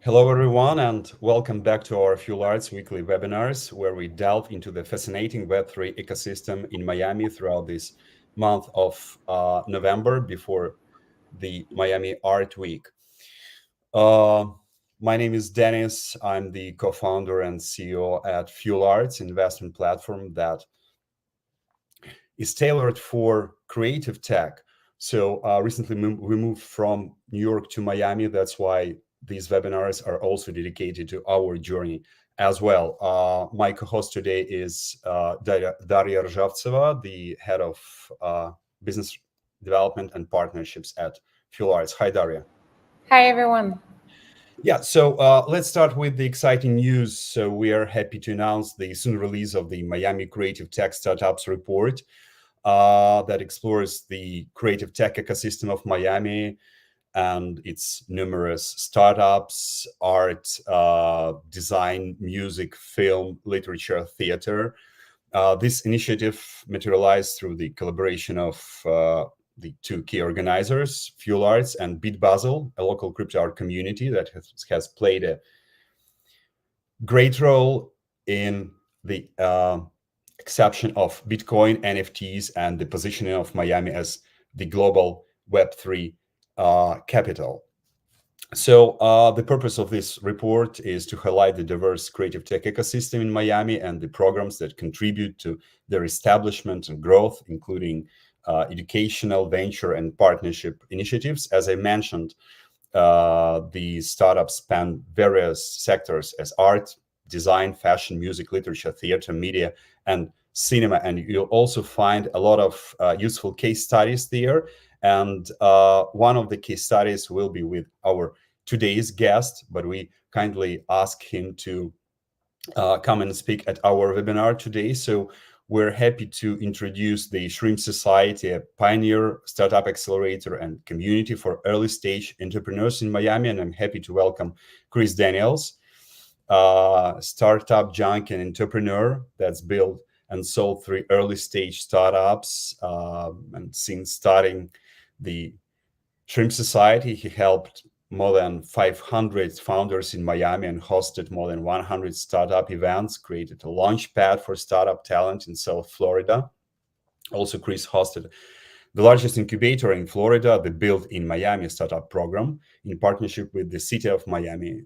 Hello, everyone, and welcome back to our Fuel Arts weekly webinars, where we delve into the fascinating Web3 ecosystem in Miami throughout this month of November before the Miami Art Week. Uh, my name is Dennis. I'm the co-founder and CEO at Fuel Arts, investment platform that is tailored for creative tech. So recently we moved from New York to Miami. That's why these webinars are also dedicated to our journey as well. My co-host today is Daria Rzhavtseva, the head of business development and partnerships at Fuel Arts. Hi, Daria. Hi, everyone. Yeah, so let's start with the exciting news. So we are happy to announce the soon release of the Miami Creative Tech Startups Report that explores the creative tech ecosystem of Miami and its numerous startups, art, design, music, film, literature, theater. This initiative materialized through the collaboration of the two key organizers, Fuel Arts and Beat Basel, a local crypto art community that has played a great role in the exception of Bitcoin, NFTs, and the positioning of Miami as the global Web3 capital. So the purpose of this report is to highlight the diverse creative tech ecosystem in Miami and the programs that contribute to their establishment and growth, including educational, venture, and partnership initiatives. As I mentioned, the startups span various sectors as art, design, fashion, music, literature, theater, media, and cinema. And you'll also find a lot of useful case studies there. And one of the case studies will be with our today's guest, but we kindly ask him to come and speak at our webinar today. So we're happy to introduce the Shrimp Society, a pioneer startup accelerator and community for early stage entrepreneurs in Miami. And I'm happy to welcome Chris Daniels, startup junky and entrepreneur that's built and sold 3 early stage startups. And since starting the Shrimp Society, he helped more than 500 founders in Miami and hosted more than 100 startup events, created a launchpad for startup talent in South Florida. Also, Chris hosted the largest incubator in Florida, the Build in Miami startup program, in partnership with the city of Miami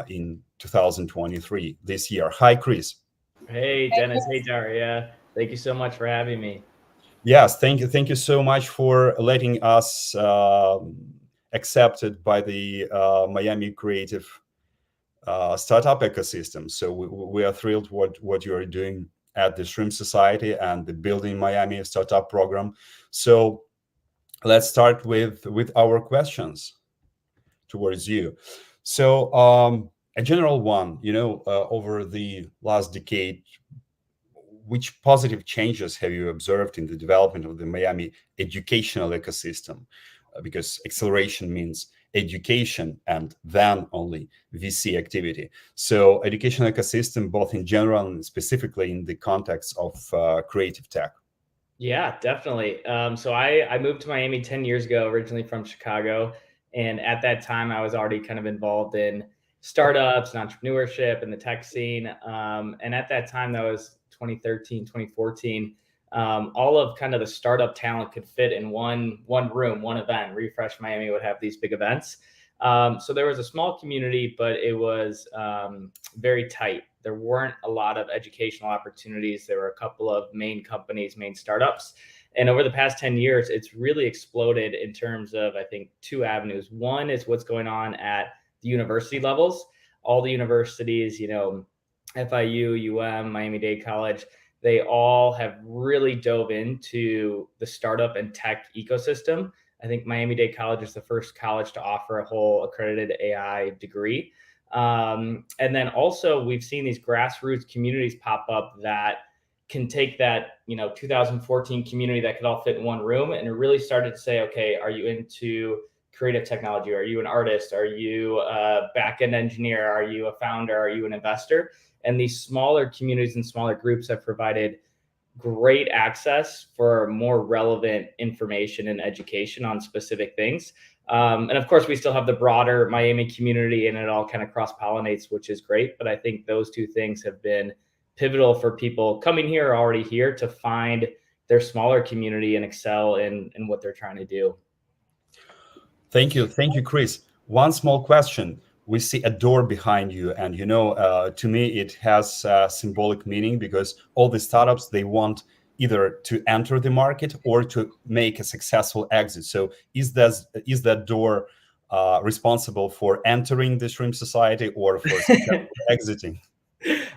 in 2023, this year. Hi, Chris. Hey, Dennis. Hey, Daria. Thank you so much for having me. Yes, thank you. Thank you so much for letting us accepted by the Miami creative startup ecosystem. So we are thrilled what you are doing at the Shrimp Society and the Building Miami startup program. So let's start with our questions towards you. So a general one, over the last decade, which positive changes have you observed in the development of the Miami educational ecosystem? Because acceleration means education and then only VC activity. So educational ecosystem, both in general and specifically in the context of creative tech. Yeah, definitely. So I moved to Miami 10 years ago, originally from Chicago. And at that time, I was already kind of involved in startups and entrepreneurship and the tech scene. And at that time, that was 2013, 2014. All of kind of the startup talent could fit in one room, one event. Refresh Miami would have these big events. So there was a small community, but it was very tight. There weren't a lot of educational opportunities. There were a couple of main companies, main startups. And over the past 10 years, it's really exploded in terms of, I think, 2 avenues. One is what's going on at the university levels. All the universities, FIU, Miami-Dade College, they all have really dove into the startup and tech ecosystem. I think Miami-Dade College is the first college to offer a whole accredited AI degree. And then also we've seen these grassroots communities pop up that can take that, 2014 community that could all fit in one room and it really started to say, okay, are you into creative technology? Are you an artist? Are you a back-end engineer? Are you a founder? Are you an investor? And these smaller communities and smaller groups have provided great access for more relevant information and education on specific things. And of course, we still have the broader Miami community, and it all kind of cross pollinates, which is great. But I think those two things have been pivotal for people coming here or already here to find their smaller community and excel in what they're trying to do. Thank you, Chris. One small question. We see a door behind you, and to me, it has symbolic meaning because all the startups, they want either to enter the market or to make a successful exit. So, is that door responsible for entering the Shrimp Society or for successful exiting?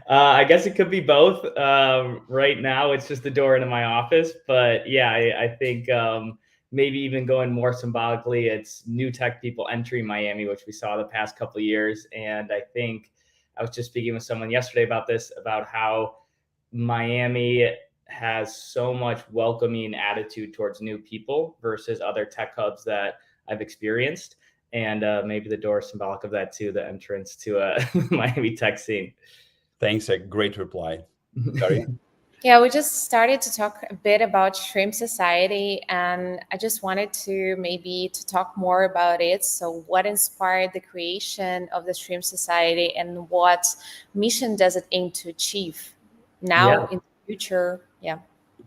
I guess it could be both. Right now, it's just the door into my office, but yeah, I think maybe even going more symbolically, it's new tech people entering Miami, which we saw the past couple of years. And I think I was just speaking with someone yesterday about this, about how Miami has so much welcoming attitude towards new people versus other tech hubs that I've experienced. And maybe the door is symbolic of that too, the entrance to a Miami tech scene. Thanks, a great reply. Sorry. Yeah, we just started to talk a bit about Shrimp Society, and I just wanted to maybe to talk more about it. So, what inspired the creation of the Shrimp Society, and what mission does it aim to achieve now Yeah, in the future? Yeah.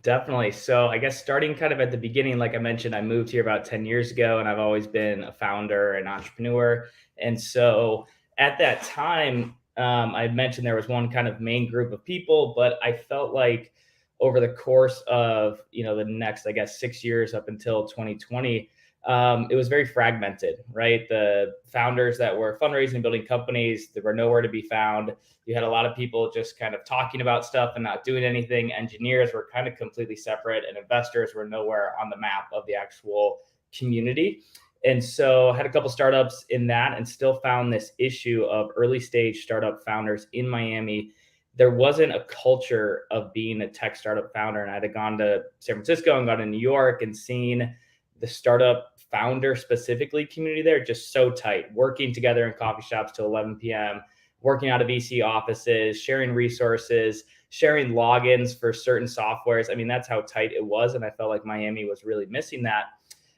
definitely. So I guess starting kind of at the beginning, like I mentioned, I moved here about 10 years ago, and I've always been a founder and entrepreneur. And so at that time, I mentioned there was one kind of main group of people, but I felt like over the course of, the next, I guess, 6 years up until 2020, it was very fragmented, right? The founders that were fundraising and building companies, they were nowhere to be found. You had a lot of people just kind of talking about stuff and not doing anything. Engineers were kind of completely separate, and investors were nowhere on the map of the actual community. And so I had a couple startups in that, and still found this issue of early stage startup founders in Miami. There wasn't a culture of being a tech startup founder. And I had gone to San Francisco and gone to New York and seen the startup founder specifically community there just so tight, working together in coffee shops till 11 p.m., working out of VC offices, sharing resources, sharing logins for certain softwares. I mean, that's how tight it was. And I felt like Miami was really missing that.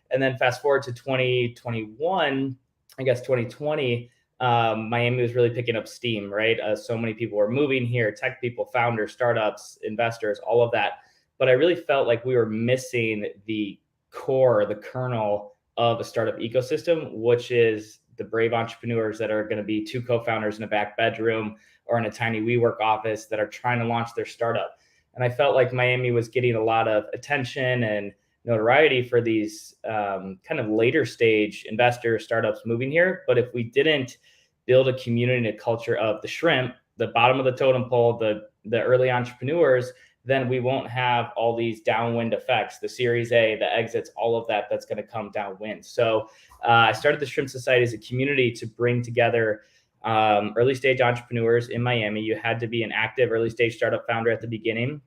And then fast forward to 2021, I guess 2020, Miami was really picking up steam, right? So many people were moving here, tech people, founders, startups, investors, all of that. But I really felt like we were missing the core, the kernel of a startup ecosystem, which is the brave entrepreneurs that are going to be two co-founders in a back bedroom or in a tiny WeWork office that are trying to launch their startup. And I felt like Miami was getting a lot of attention and notoriety for these kind of later stage investors, startups moving here. But if we didn't build a community and a culture of the shrimp, the bottom of the totem pole, the early entrepreneurs, then we won't have all these downwind effects, the Series A, the exits, all of that that's going to come downwind. So I started the Shrimp Society as a community to bring together early stage entrepreneurs in Miami. You had to be an active early stage startup founder at the beginning.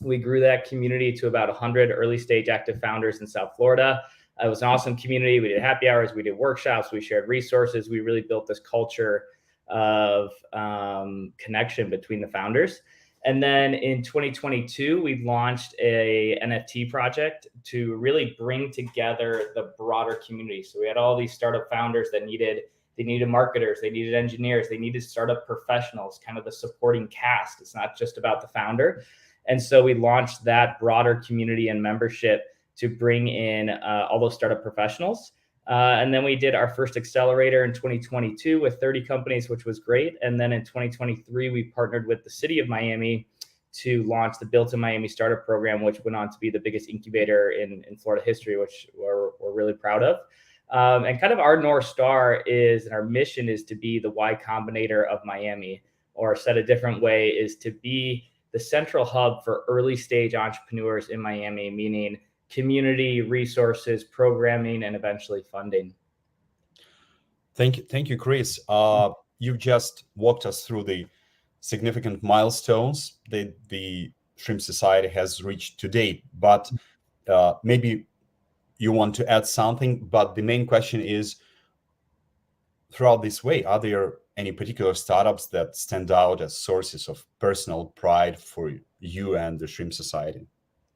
We grew that community to about 100 early stage active founders in South Florida. It was an awesome community. We did happy hours, we did workshops, we shared resources. We really built this culture of connection between the founders. And then in 2022, we launched a NFT project to really bring together the broader community. So we had all these startup founders that needed marketers, they needed engineers, they needed startup professionals, kind of the supporting cast. It's not just about the founder. And so we launched that broader community and membership to bring in all those startup professionals. And then we did our first accelerator in 2022 with 30 companies, which was great. And then in 2023, we partnered with the city of Miami to launch the Built in Miami Startup Program, which went on to be the biggest incubator in Florida history, which we're really proud of. And kind of our North Star is, and our mission is to be the Y Combinator of Miami, or said a different way, is to be the central hub for early stage entrepreneurs in Miami, meaning community, resources, programming, and eventually funding. Thank you, Chris. You've just walked us through the significant milestones that the Shrimp Society has reached to date, but maybe you want to add something. But the main question is, throughout this way, are there any particular startups that stand out as sources of personal pride for you and the Shrimp Society?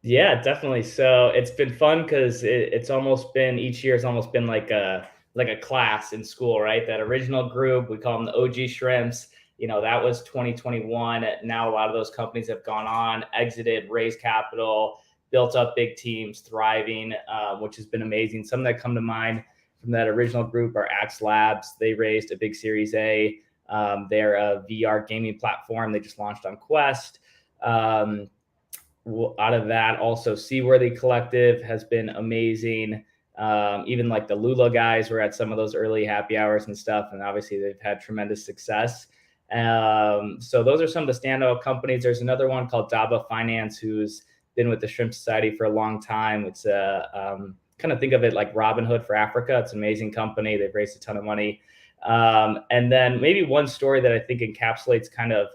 Yeah, definitely. So it's been fun because it's almost been, each year has almost been like a like a class in school, right? That original group, we call them the OG shrimps. That was 2021. Now a lot of those companies have gone on, exited, raised capital, built up big teams, thriving, which has been amazing. Some that come to mind from that original group are Axe Labs. They raised a big Series A. They're a VR gaming platform. They just launched on Quest. Out of that, also Seaworthy Collective has been amazing. Even like the Lula guys were at some of those early happy hours and stuff, and obviously they've had tremendous success. So those are some of the standout companies. There's another one called Daba Finance, who's been with the Shrimp Society for a long time. It's kind of think of it like Robinhood for Africa. It's an amazing company. They've raised a ton of money. And then maybe one story that I think encapsulates kind of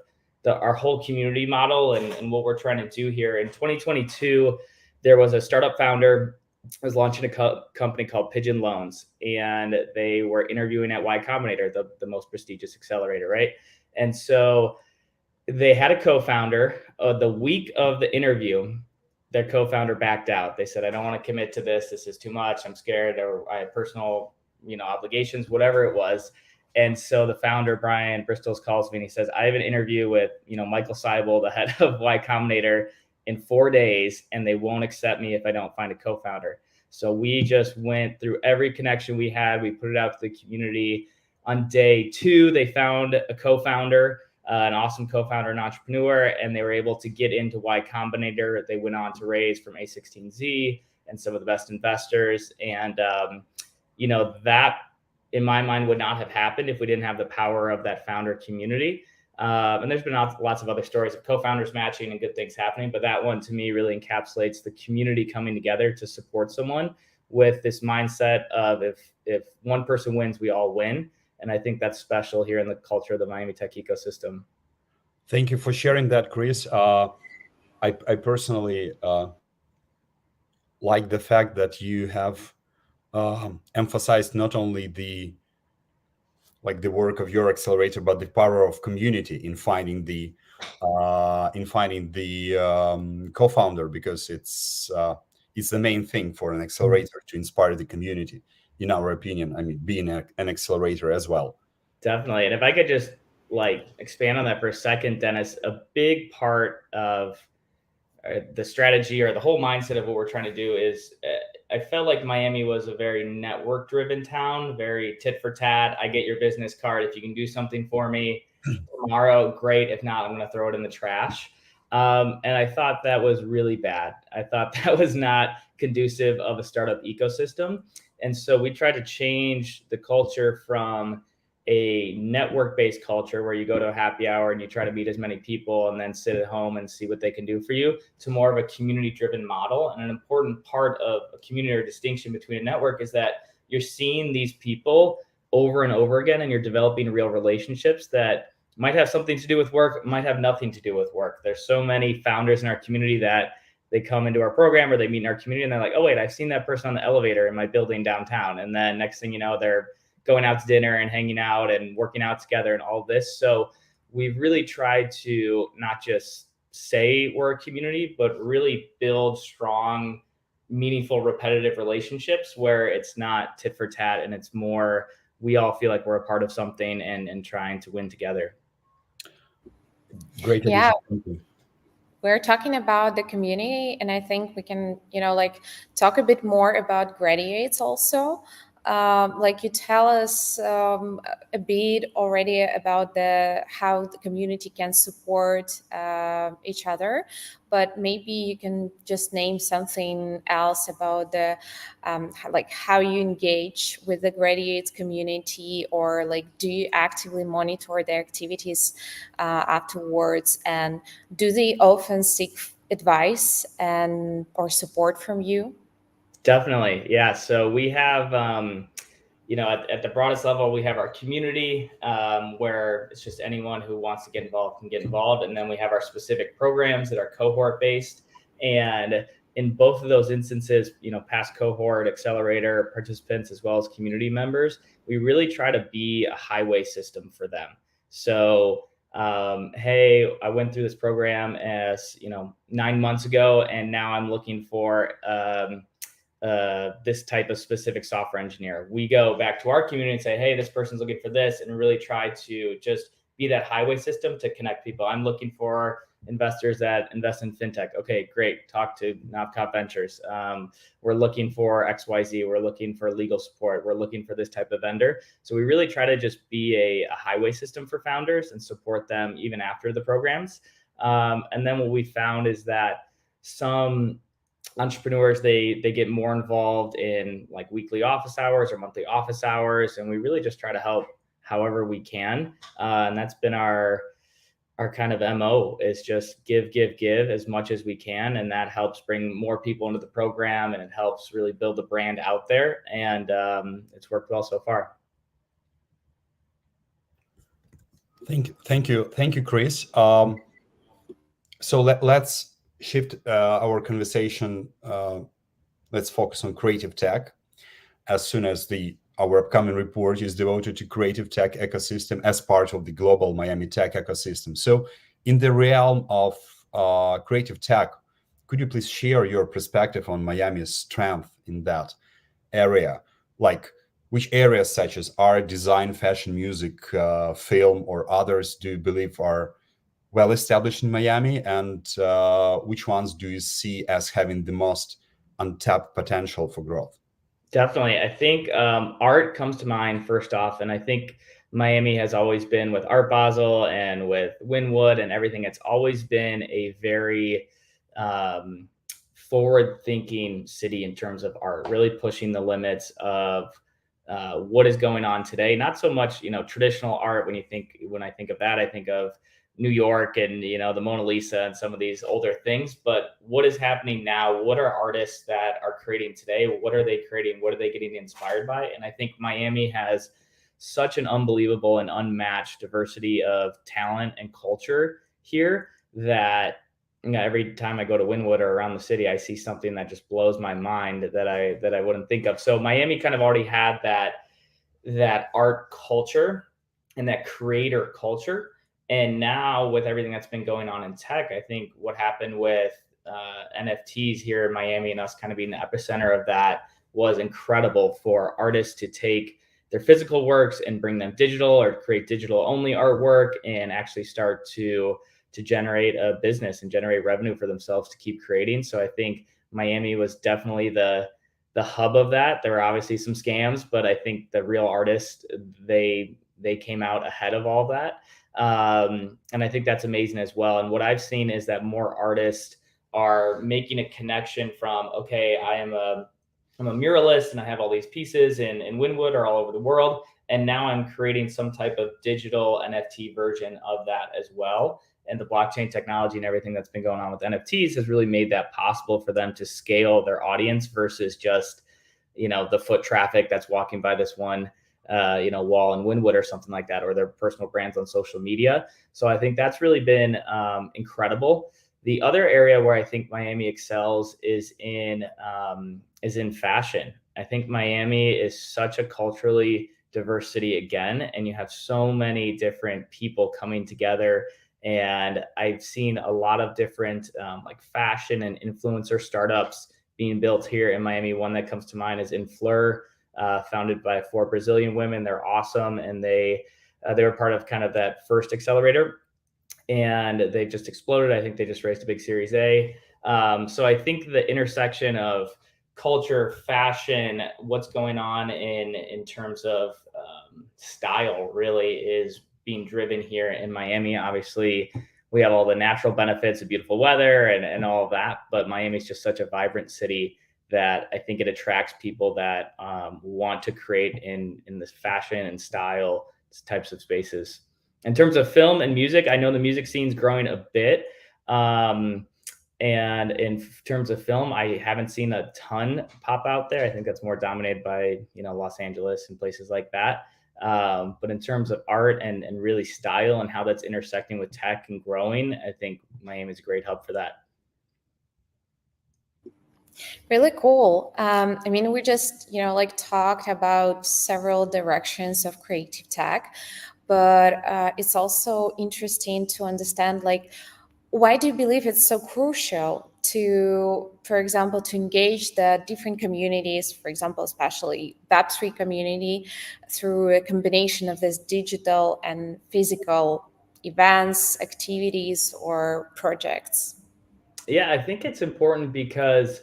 our whole community model and what we're trying to do here. In 2022, there was a startup founder was launching a company called Pigeon Loans, and they were interviewing at Y Combinator, the most prestigious accelerator, right? And so they had a co-founder. The week of the interview, their co-founder backed out. They said, I don't want to commit to this. This is too much. I'm scared, or I have personal, obligations, whatever it was. And so the founder, Brian Bristol, calls me and he says, I have an interview with, Michael Seibel, the head of Y Combinator, in 4 days, and they won't accept me if I don't find a co-founder. So we just went through every connection we had. We put it out to the community. On day 2, they found a co-founder, an awesome co-founder and entrepreneur, and they were able to get into Y Combinator. They went on to raise from A16Z and some of the best investors. And, that in my mind would not have happened if we didn't have the power of that founder community. And there's been lots of other stories of co-founders matching and good things happening. But that one to me really encapsulates the community coming together to support someone with this mindset of if one person wins, we all win. And I think that's special here in the culture of the Miami tech ecosystem. Thank you for sharing that, Chris. I personally like the fact that you have emphasized not only the work of your accelerator, but the power of community in finding the co-founder, because it's the main thing for an accelerator, to inspire the community. In our opinion, I mean, being an accelerator as well. Definitely. And if I could just expand on that for a second, Dennis, a big part of the strategy or the whole mindset of what we're trying to do is I felt like Miami was a very network driven town, very tit for tat. I get your business card. If you can do something for me tomorrow, great. If not, I'm going to throw it in the trash. And I thought that was really bad. I thought that was not conducive of a startup ecosystem. And so we tried to change the culture from a network-based culture where you go to a happy hour and you try to meet as many people and then sit at home and see what they can do for you, to more of a community-driven model. And an important part of a community or distinction between a network is that you're seeing these people over and over again, and you're developing real relationships that might have something to do with work, might have nothing to do with work. There's so many founders in our community that they come into our program or they meet in our community and they're like, oh, wait, I've seen that person on the elevator in my building downtown. And then next thing you know, they're going out to dinner and hanging out and working out together and all this. So we've really tried to not just say we're a community, but really build strong, meaningful, repetitive relationships where it's not tit for tat and it's more, we all feel like we're a part of something and trying to win together. Great. Yeah. We're talking about the community, and I think we can, talk a bit more about graduates also. You tell us a bit already about how the community can support each other, but maybe you can just name something else about how you engage with the graduates community, or do you actively monitor their activities afterwards, and do they often seek advice or support from you? Definitely. Yeah. So we have, at the broadest level, we have our community where it's just anyone who wants to get involved can get involved. And then we have our specific programs that are cohort based. And in both of those instances, past cohort, accelerator participants, as well as community members, we really try to be a highway system for them. So, hey, I went through this program 9 months ago, and now I'm looking for this type of specific software engineer. We go back to our community and say, hey, this person's looking for this, and really try to just be that highway system to connect people. I'm looking for investors that invest in fintech. Okay, great. Talk to Novcop Ventures. We're looking for XYZ. We're looking for legal support. We're looking for this type of vendor. So we really try to just be a highway system for founders and support them even after the programs. And then what we found is that some entrepreneurs, they get more involved in like weekly office hours or monthly office hours, and we really just try to help however we can. And that's been our kind of MO, is just give as much as we can. And that helps bring more people into the program, and it helps really build the brand out there. And it's worked well so far. Thank you, Chris. So let's shift our conversation. Let's focus on creative tech, as soon as our upcoming report is devoted to creative tech ecosystem as part of the global Miami tech ecosystem. So in the realm of creative tech, could you please share your perspective on Miami's strength in that area? Like, which areas such as art, design, fashion, music, film, or others do you believe are well established in Miami, and which ones do you see as having the most untapped potential for growth? Definitely. I think art comes to mind first off. And I think Miami has always been, with Art Basel and with Wynwood and everything, it's always been a very forward-thinking city in terms of art, really pushing the limits of what is going on today. Not so much, traditional art. When I think of that, I think of New York and, the Mona Lisa and some of these older things. But what is happening now? What are artists that are creating today? What are they creating? What are they getting inspired by? And I think Miami has such an unbelievable and unmatched diversity of talent and culture here that, every time I go to Wynwood or around the city, I see something that just blows my mind that I wouldn't think of. So Miami kind of already had that art culture and that creator culture. And now with everything that's been going on in tech, I think what happened with NFTs here in Miami and us kind of being the epicenter of that was incredible for artists to take their physical works and bring them digital, or create digital only artwork, and actually start to generate a business and generate revenue for themselves to keep creating. So I think Miami was definitely the hub of that. There were obviously some scams, but I think the real artists, they came out ahead of all that. And I think that's amazing as well. And what I've seen is that more artists are making a connection from, okay, I'm a muralist and I have all these pieces in Wynwood or all over the world. And now I'm creating some type of digital NFT version of that as well. And the blockchain technology and everything that's been going on with NFTs has really made that possible for them to scale their audience versus just, the foot traffic that's walking by this one wall in Wynwood or something like that, or their personal brands on social media. So I think that's really been incredible. The other area where I think Miami excels is in fashion. I think Miami is such a culturally diverse city again, and you have so many different people coming together. And I've seen a lot of different like fashion and influencer startups being built here in Miami. One that comes to mind is Infleur, founded by 4 Brazilian women. They're awesome, and they were part of kind of that first accelerator, and they've just exploded. I think they just raised a big Series A. So I think the intersection of culture, fashion, what's going on in terms of style really is being driven here in Miami. Obviously, we have all the natural benefits of beautiful weather and all of that, but Miami is just such a vibrant city that I think it attracts people that want to create in this fashion and style types of spaces. In terms of film and music, I know the music scene's growing a bit. And in terms of film, I haven't seen a ton pop out there. I think that's more dominated by, Los Angeles and places like that. But in terms of art and really style and how that's intersecting with tech and growing, I think Miami is a great hub for that. Really cool. We just, talked about several directions of creative tech, but it's also interesting to understand, why do you believe it's so crucial to, for example, to engage the different communities, for example, especially Web3 community, through a combination of this digital and physical events, activities, or projects? Yeah, I think it's important because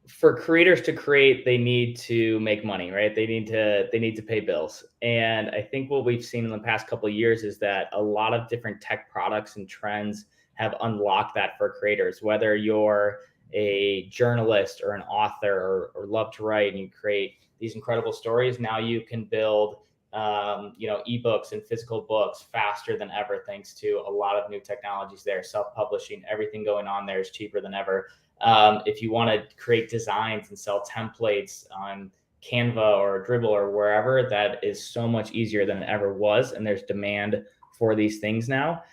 for creators to create, they need to make money, right? They need to pay bills. And I think what we've seen in the past couple of years is that a lot of different tech products and trends have unlocked that for creators. Whether you're a journalist or an author, or love to write and you create these incredible stories, now you can build ebooks and physical books faster than ever, thanks to a lot of new technologies there. Self-publishing, everything going on there is cheaper than ever. If you want to create designs and sell templates on Canva or Dribble or wherever, that is so much easier than it ever was. And there's demand for these things now.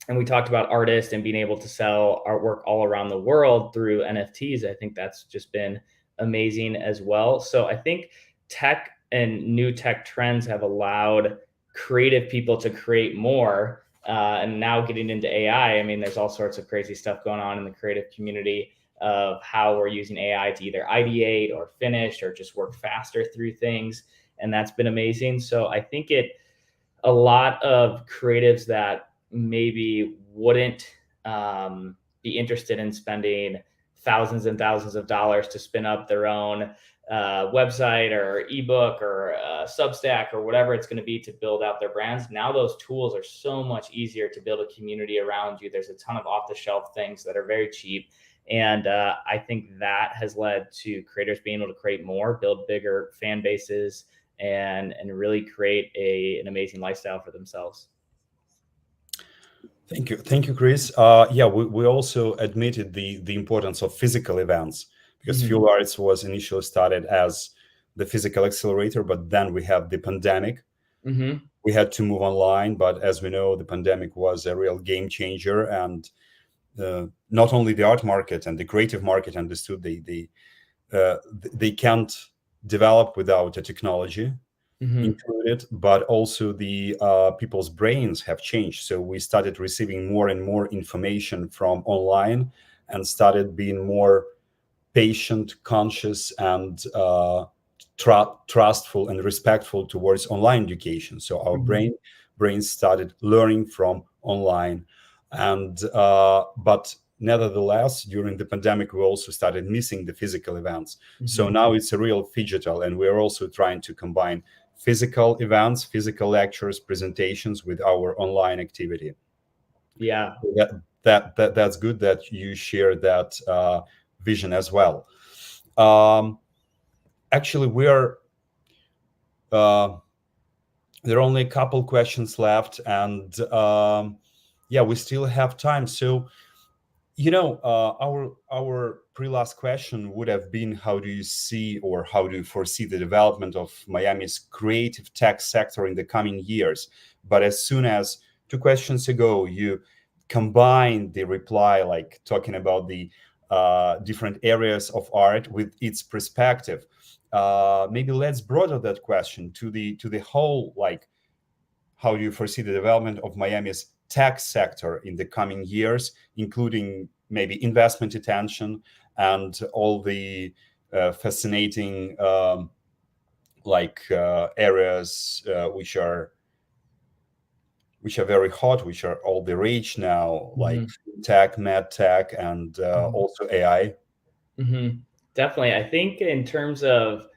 And we talked about artists and being able to sell artwork all around the world through NFTs. I think that's just been amazing as well. So I think tech and new tech trends have allowed creative people to create more. And now getting into AI, I mean, there's all sorts of crazy stuff going on in the creative community of how we're using AI to either ideate or finish or just work faster through things. And that's been amazing. So I think a lot of creatives that maybe wouldn't be interested in spending thousands and thousands of dollars to spin up their own website or ebook or Substack or whatever it's going to be to build out their brands. Now those tools are so much easier to build a community around you. There's a ton of off-the-shelf things that are very cheap. And I think that has led to creators being able to create more, build bigger fan bases, and really create an amazing lifestyle for themselves. Thank you, Chris. We also admitted the importance of physical events, because Fuel Arts was initially started as the physical accelerator, but then we had the pandemic. We had to move online, but as we know, the pandemic was a real game changer, and not only the art market and the creative market understood they can't develop without a technology included, but also the people's brains have changed. So we started receiving more and more information from online and started being more patient, conscious, and trustful and respectful towards online education. So our brains started learning from online. And but nevertheless, during the pandemic, we also started missing the physical events. So now it's a real phygital, and we're also trying to combine physical events, physical lectures, presentations with our online activity. Yeah, that's good that you share that vision as well. Actually, there are only a couple questions left, and we still have time. So, our pre-last question would have been, how do you see, or how do you foresee the development of Miami's creative tech sector in the coming years? But as soon as 2 questions ago, you combined the reply, like talking about the different areas of art with its perspective. Maybe let's broaden that question to the whole, like, how do you foresee the development of Miami's tech sector in the coming years, including maybe investment attention and all the fascinating areas which are very hot, which are all the rage now, like tech, med tech, and also AI. Definitely. I think in terms of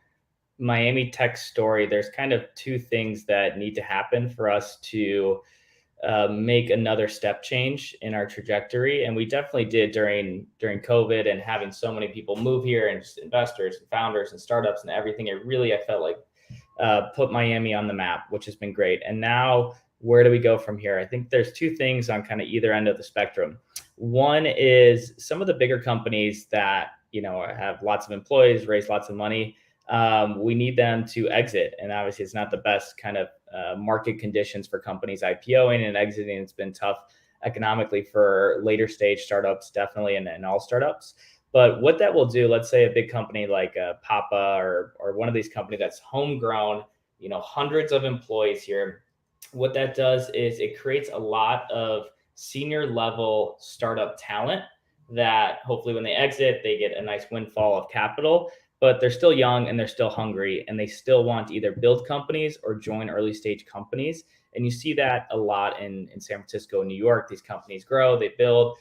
Miami tech story, there's kind of 2 things that need to happen for us to make another step change in our trajectory. And we definitely did during COVID, and having so many people move here, and just investors and founders and startups and everything. I felt like put Miami on the map, which has been great. And now, where do we go from here? I think there's 2 things on kind of either end of the spectrum. One is some of the bigger companies that, have lots of employees, raise lots of money. We need them to exit. And obviously it's not the best kind of market conditions for companies IPOing and exiting. It's been tough economically for later stage startups, definitely, and all startups. But what that will do, let's say a big company like Papa or one of these companies that's homegrown, hundreds of employees here. What that does is it creates a lot of senior level startup talent that hopefully when they exit, they get a nice windfall of capital, but they're still young and they're still hungry and they still want to either build companies or join early stage companies. And you see that a lot in San Francisco and New York. These companies grow, they build,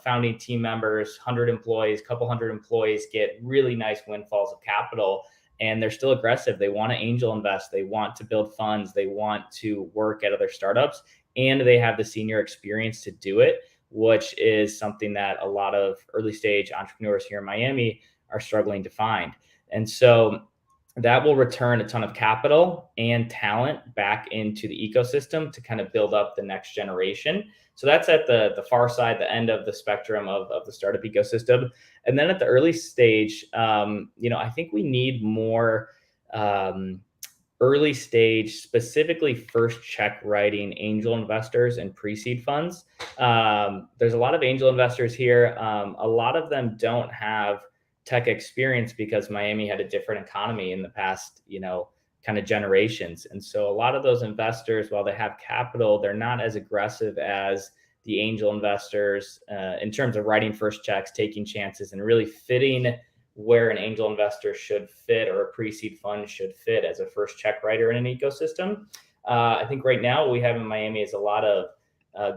founding team members, 100 employees, couple hundred employees get really nice windfalls of capital, and they're still aggressive. They want to angel invest. They want to build funds. They want to work at other startups, and they have the senior experience to do it, which is something that a lot of early stage entrepreneurs here in Miami are struggling to find. And so that will return a ton of capital and talent back into the ecosystem to kind of build up the next generation. So that's at the far side, the end of the spectrum of the startup ecosystem. And then at the early stage, I think we need more early stage, specifically first check writing angel investors and pre-seed funds. There's a lot of angel investors here. A lot of them don't have tech experience because Miami had a different economy in the past, kind of generations. And so a lot of those investors, while they have capital, they're not as aggressive as the angel investors in terms of writing first checks, taking chances, and really fitting where an angel investor should fit or a pre-seed fund should fit as a first check writer in an ecosystem. I think right now what we have in Miami is a lot of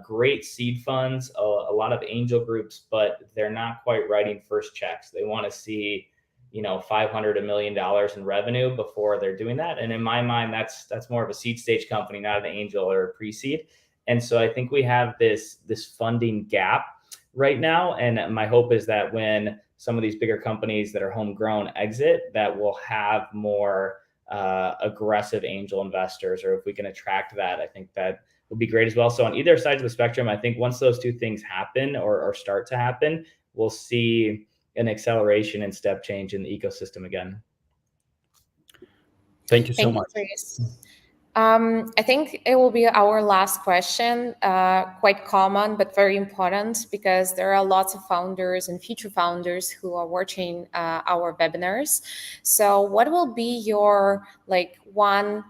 great seed funds, a lot of angel groups, but they're not quite writing first checks. They want to see, $500, $1 million in revenue before they're doing that. And in my mind, that's more of a seed stage company, not an angel or a pre-seed. And so I think we have this funding gap right now. And my hope is that when some of these bigger companies that are homegrown exit, that will have more aggressive angel investors, or if we can attract that, I think that would be great as well. So on either side of the spectrum, I think once those two things happen or start to happen, we'll see an acceleration and step change in the ecosystem again. Thank you so much. Chris. I think it will be our last question, quite common, but very important because there are lots of founders and future founders who are watching our webinars. So what will be your one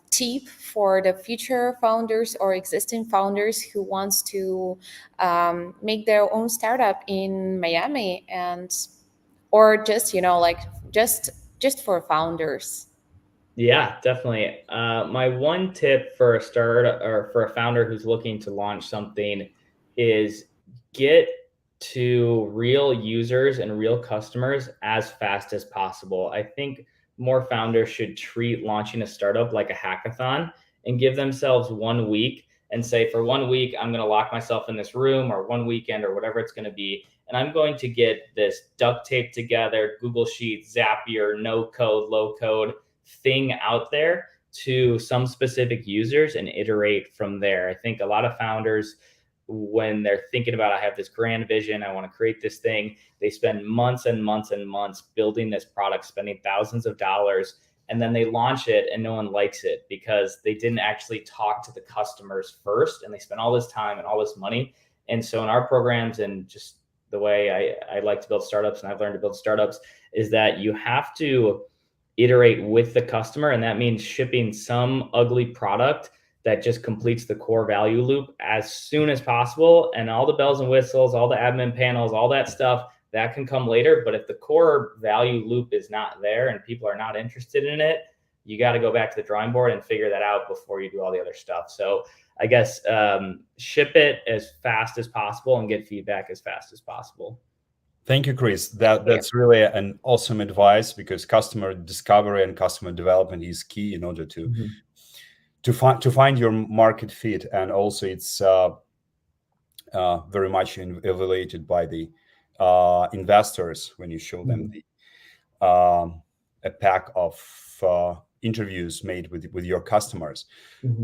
tip for the future founders or existing founders who wants to make their own startup in Miami or just, just for founders? Yeah, definitely. My one tip for a startup or for a founder who's looking to launch something is get to real users and real customers as fast as possible. I think more founders should treat launching a startup like a hackathon and give themselves 1 week and say, for 1 week, I'm going to lock myself in this room, or one weekend, or whatever it's going to be. And I'm going to get this duct tape together, Google Sheets, Zapier, no code, low code thing out there to some specific users and iterate from there. I think a lot of founders, when they're thinking about, I have this grand vision, I want to create this thing, they spend months and months and months building this product, spending thousands of dollars, and then they launch it and no one likes it because they didn't actually talk to the customers first, and they spent all this time and all this money. And so in our programs, and just the way I like to build startups, and I've learned to build startups, is that you have to iterate with the customer. And that means shipping some ugly product that just completes the core value loop as soon as possible. And all the bells and whistles, all the admin panels, all that stuff, that can come later. But if the core value loop is not there and people are not interested in it, you got to go back to the drawing board and figure that out before you do all the other stuff. So I guess ship it as fast as possible and get feedback as fast as possible. Thank you, Chris. That's really an awesome advice, because customer discovery and customer development is key in order to find your market fit, and also it's very much evaluated by the investors when you show them a pack of interviews made with your customers.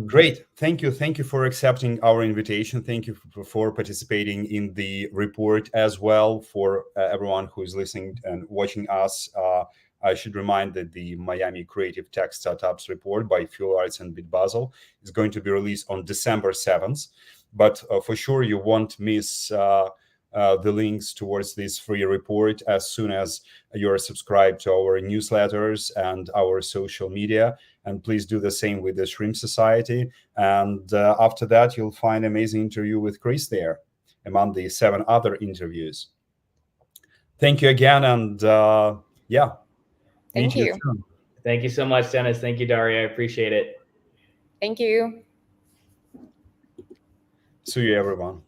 Great. Thank you for accepting our invitation. Thank you for participating in the report as well. For everyone who is listening and watching us, I should remind that the Miami Creative Tech Startups report by Fuel Arts and Bitbasil is going to be released on December 7th. But for sure, you won't miss the links towards this free report as soon as you're subscribed to our newsletters and our social media. And please do the same with the Shrimp Society. And after that, you'll find an amazing interview with Chris there. among the 7 other interviews. Thank you again, and yeah, Thank meet you you. soon. Thank you so much, Dennis. Thank you, Daria. I appreciate it. Thank you. See you, everyone.